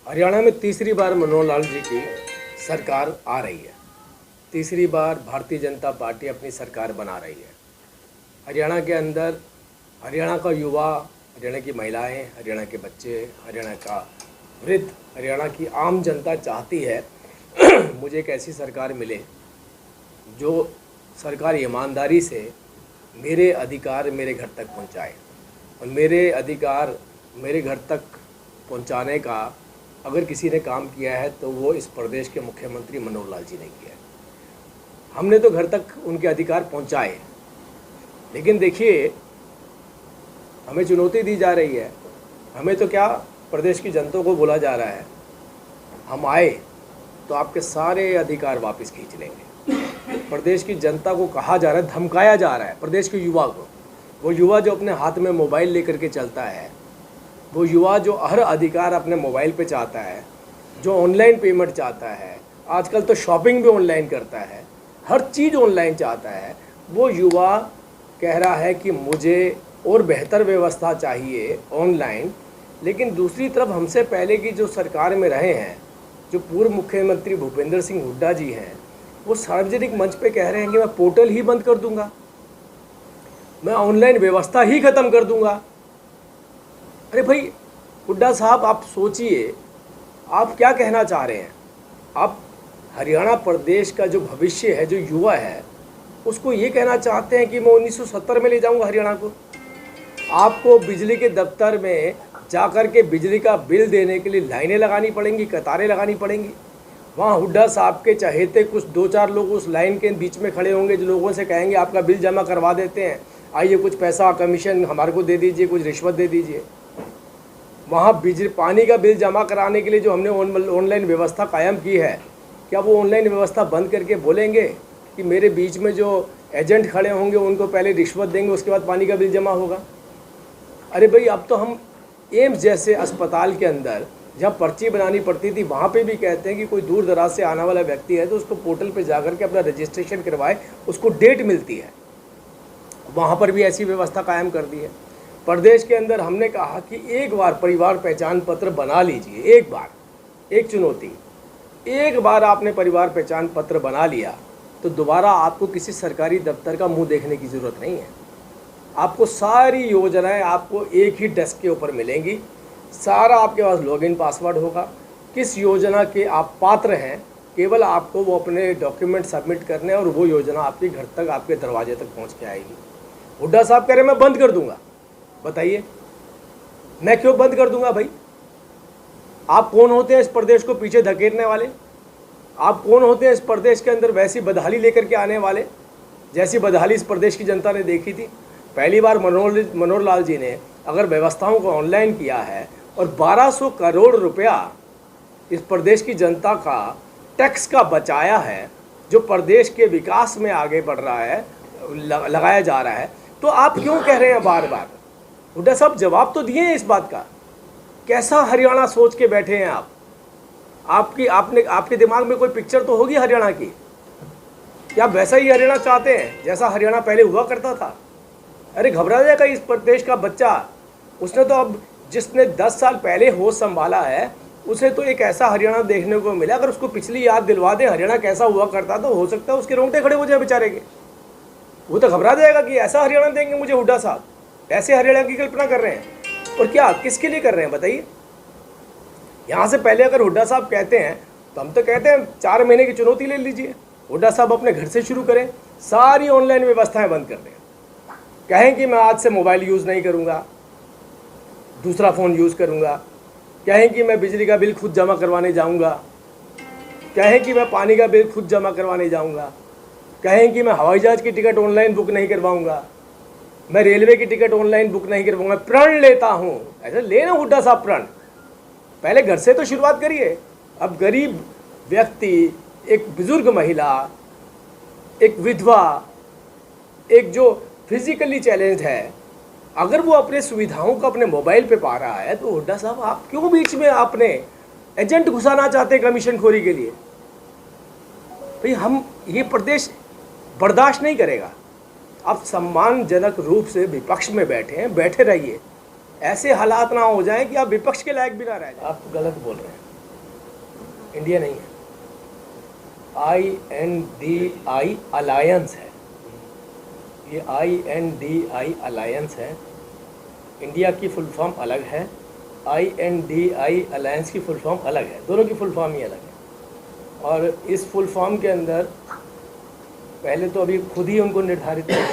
हरियाणा में तीसरी बार मनोहर लाल जी की सरकार आ रही है। तीसरी बार भारतीय जनता पार्टी अपनी सरकार बना रही है। हरियाणा के अंदर हरियाणा का युवा, हरियाणा की महिलाएं, हरियाणा के बच्चे, हरियाणा का वृद्ध, हरियाणा की आम जनता चाहती है मुझे एक ऐसी सरकार मिले जो सरकार ईमानदारी से मेरे अधिकार मेरे घर तक पहुंचाए। और मेरे अधिकार मेरे घर तक पहुंचाने का अगर किसी ने काम किया है तो वो इस प्रदेश के मुख्यमंत्री मनोहर लाल जी ने किया है। हमने तो घर तक उनके अधिकार पहुंचाए, लेकिन देखिए हमें चुनौती दी जा रही है। हमें तो क्या, प्रदेश की जनता को बोला जा रहा है हम आए तो आपके सारे अधिकार वापस खींच लेंगे। प्रदेश की जनता को कहा जा रहा है, धमकाया जा रहा है प्रदेश के युवा को। वो युवा जो अपने हाथ में मोबाइल लेकर के चलता है, वो युवा जो हर अधिकार अपने मोबाइल पे चाहता है, जो ऑनलाइन पेमेंट चाहता है, आजकल तो शॉपिंग भी ऑनलाइन करता है, हर चीज़ ऑनलाइन चाहता है, वो युवा कह रहा है कि मुझे और बेहतर व्यवस्था चाहिए ऑनलाइन। लेकिन दूसरी तरफ हमसे पहले की जो सरकार में रहे हैं, जो पूर्व मुख्यमंत्री भूपेंद्र सिंह हुड्डा जी हैं, वो सार्वजनिक मंच पे कह रहे हैं कि मैं पोर्टल ही बंद कर दूंगा, मैं ऑनलाइन व्यवस्था ही ख़त्म कर दूंगा। अरे भाई हुड्डा साहब, आप सोचिए आप क्या कहना चाह रहे हैं। आप हरियाणा प्रदेश का जो भविष्य है, जो युवा है, उसको ये कहना चाहते हैं कि मैं 1970 में ले जाऊंगा हरियाणा को। आपको बिजली के दफ्तर में जाकर के बिजली का बिल देने के लिए लाइनें लगानी पड़ेंगी, कतारें लगानी पड़ेंगी। वहाँ हुड्डा साहब के चहेते कुछ 2-4 लोग उस लाइन के बीच में खड़े होंगे जो लोगों से कहेंगे आपका बिल जमा करवा देते हैं, आइए कुछ पैसा कमीशन हमारे को दे दीजिए, कुछ रिश्वत दे दीजिए। वहाँ बिजली पानी का बिल जमा कराने के लिए जो हमने ऑनलाइन व्यवस्था कायम की है, क्या वो ऑनलाइन व्यवस्था बंद करके बोलेंगे कि मेरे बीच में जो एजेंट खड़े होंगे उनको पहले रिश्वत देंगे, उसके बाद पानी का बिल जमा होगा। अरे भाई, अब तो हम एम्स जैसे अस्पताल के अंदर जहाँ पर्ची बनानी पड़ती थी, वहाँ पे भी कहते हैं कि कोई दूर दराज से आने वाला व्यक्ति है तो उसको पोर्टल पे जाकर के अपना रजिस्ट्रेशन करवाए, उसको डेट मिलती है। वहाँ पर भी ऐसी व्यवस्था कायम कर दी है। प्रदेश के अंदर हमने कहा कि एक बार परिवार पहचान पत्र बना लीजिए, एक बार, एक चुनौती, एक बार आपने परिवार पहचान पत्र बना लिया तो दोबारा आपको किसी सरकारी दफ्तर का मुंह देखने की ज़रूरत नहीं है। आपको सारी योजनाएं आपको एक ही डेस्क के ऊपर मिलेंगी, सारा आपके पास लॉगिन पासवर्ड होगा, किस योजना के आप पात्र हैं, केवल आपको वो अपने डॉक्यूमेंट सबमिट करने और वो योजना आपके घर तक, आपके दरवाजे तक पहुंच के आएगी। हुड्डा साहब कह रहे मैं बंद कर दूंगा। बताइए मैं क्यों बंद कर दूंगा भाई? आप कौन होते हैं इस प्रदेश को पीछे धकेलने वाले? आप कौन होते हैं इस प्रदेश के अंदर वैसी बदहाली लेकर के आने वाले, जैसी बदहाली इस प्रदेश की जनता ने देखी थी? पहली बार मनोहर लाल जी ने अगर व्यवस्थाओं को ऑनलाइन किया है और 1200 करोड़ रुपया इस प्रदेश की जनता का टैक्स का बचाया है, जो प्रदेश के विकास में आगे बढ़ रहा है, लगाया जा रहा है, तो आप क्यों कह रहे हैं बार बार? हुड्डा साहब जवाब तो दिए हैं इस बात का। कैसा हरियाणा सोच के बैठे हैं आप? आपके दिमाग में कोई पिक्चर तो होगी हरियाणा की। क्या आप वैसा ही हरियाणा चाहते हैं जैसा हरियाणा पहले हुआ करता था? अरे घबरा जाएगा इस प्रदेश का बच्चा। उसने तो अब, जिसने 10 साल पहले होश संभाला है, उसे तो एक ऐसा हरियाणा देखने को मिला। अगर उसको पिछली याद दिलवा दें हरियाणा कैसा हुआ करता, तो हो सकता है उसके रोंगटे खड़े हो जाए बेचारे के। वो तो घबरा जाएगा कि ऐसा हरियाणा देंगे मुझे हुड्डा साहब। ऐसे हरियाणा की कल्पना कर रहे हैं, और क्या किसके लिए कर रहे हैं बताइए? यहाँ से पहले अगर हुड्डा साहब कहते हैं तो हम तो कहते हैं 4 महीने की चुनौती ले लीजिए। हुड्डा साहब अपने घर से शुरू करें, सारी ऑनलाइन व्यवस्थाएं बंद कर दें। कहें कि मैं आज से मोबाइल यूज़ नहीं करूँगा, दूसरा फ़ोन यूज़ करूँगा। कहें कि मैं बिजली का बिल खुद जमा करवाने जाऊँगा। कहें कि मैं पानी का बिल खुद जमा करवाने जाऊँगा। कहें कि मैं हवाई जहाज़ की टिकट ऑनलाइन बुक नहीं करवाऊँगा, मैं रेलवे की टिकट ऑनलाइन बुक नहीं करवाऊँगा, प्रण लेता हूँ। ऐसा लेना हुड्डा साहब प्रण, पहले घर से तो शुरुआत करिए। अब गरीब व्यक्ति, एक बुजुर्ग महिला, एक विधवा, एक जो फिजिकली चैलेंज है, अगर वो अपने सुविधाओं को अपने मोबाइल पे पा रहा है, तो हुड्डा साहब आप क्यों बीच में आपने एजेंट घुसाना चाहते हैं कमीशन खोरी के लिए? भाई हम, ये प्रदेश बर्दाश्त नहीं करेगा। आप सम्मानजनक रूप से विपक्ष में बैठे हैं, बैठे रहिए। ऐसे हालात ना हो जाएं कि आप विपक्ष के लायक भी ना रह जाए। आप गलत बोल रहे हैं। इंडिया नहीं है। INDI अलायंस है, ये INDI अलायंस है। इंडिया की फुल फॉर्म अलग है, INDI अलायंस की फुल फॉर्म अलग है, दोनों की फुल फॉर्म ही अलग है। और इस फुल फॉर्म के अंदर पहले तो अभी खुद ही उनको निर्धारित है।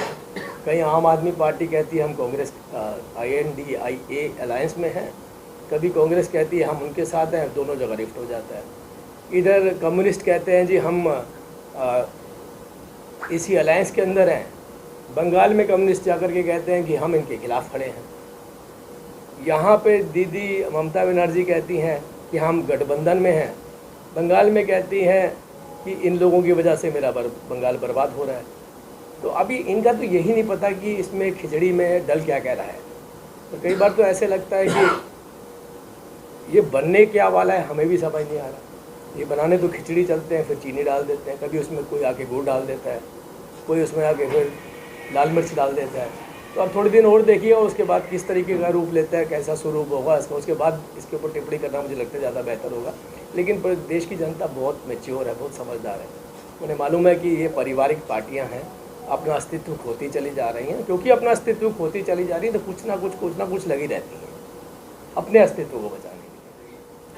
कहीं आम आदमी पार्टी कहती है हम कांग्रेस INDIA अलायंस में हैं, कभी कांग्रेस कहती है हम उनके साथ हैं, दोनों जगह रिफ्ट हो जाता है। इधर कम्युनिस्ट कहते हैं जी हम इसी अलायंस के अंदर हैं, बंगाल में कम्युनिस्ट जाकर के कहते हैं कि हम इनके खिलाफ खड़े हैं। यहाँ पे दीदी ममता बनर्जी कहती हैं कि हम गठबंधन में हैं, बंगाल में कहती हैं कि इन लोगों की वजह से मेरा बंगाल बर्बाद हो रहा है। तो अभी इनका तो यही नहीं पता कि इसमें खिचड़ी में डल क्या कह रहा है। तो कई बार तो ऐसे लगता है कि ये बनने क्या वाला है हमें भी समझ नहीं आ रहा। ये बनाने तो खिचड़ी चलते हैं, फिर चीनी डाल देते हैं, कभी उसमें कोई आके गुड़ डाल देता है, कोई उसमें आके फिर लाल मिर्च डाल देता है। तो अब थोड़े दिन और देखिए और उसके बाद किस तरीके का रूप लेता है, कैसा स्वरूप होगा इसका, उसके बाद इसके ऊपर टिप्पणी करना मुझे लगता है ज़्यादा बेहतर होगा। लेकिन देश की जनता बहुत मैच्योर है, बहुत समझदार है। उन्हें मालूम है कि ये पारिवारिक पार्टियां हैं, अपना अस्तित्व खोती चली जा रही हैं। क्योंकि अपना अस्तित्व खोती चली जा रही है तो कुछ ना कुछ लगी रहती है अपने अस्तित्व को बचाने के लिए।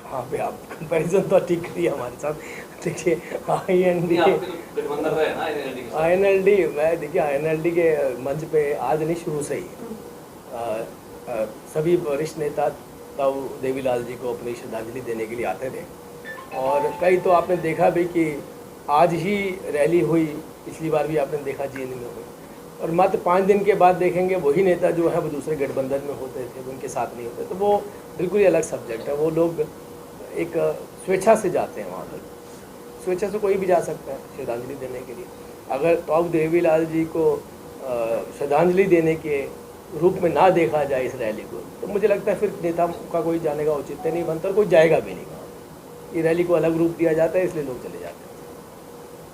हाँ भाई, आप कंपैरिजन तो ठीक करिए हमारे साथ। देखिए INLD मैं देखिए INLD के मंच पे आज नहीं, शुरू से ही सभी वरिष्ठ नेता तब देवीलाल जी को अपनी श्रद्धांजलि देने के लिए आते थे। और कई तो आपने देखा भी कि आज ही रैली हुई, पिछली बार भी आपने देखा जींद में हुई, और मात्र 5 दिन के बाद देखेंगे वही नेता जो है वो दूसरे गठबंधन में होते थे, वो उनके साथ नहीं होते। तो वो बिल्कुल ही अलग सब्जेक्ट है। वो लोग एक स्वेच्छा से जाते हैं वहाँ पर, स्वेच्छा से कोई भी जा सकता है श्रद्धांजलि देने के लिए। अगर तो देवीलाल जी को श्रद्धांजलि देने के रूप में ना देखा जाए इस रैली को, तो मुझे लगता है फिर नेता का कोई जाने का औचित्य नहीं बनता और कोई जाएगा भी नहीं। ये रैली को अलग रूप दिया जाता है, इसलिए लोग चले जाते हैं।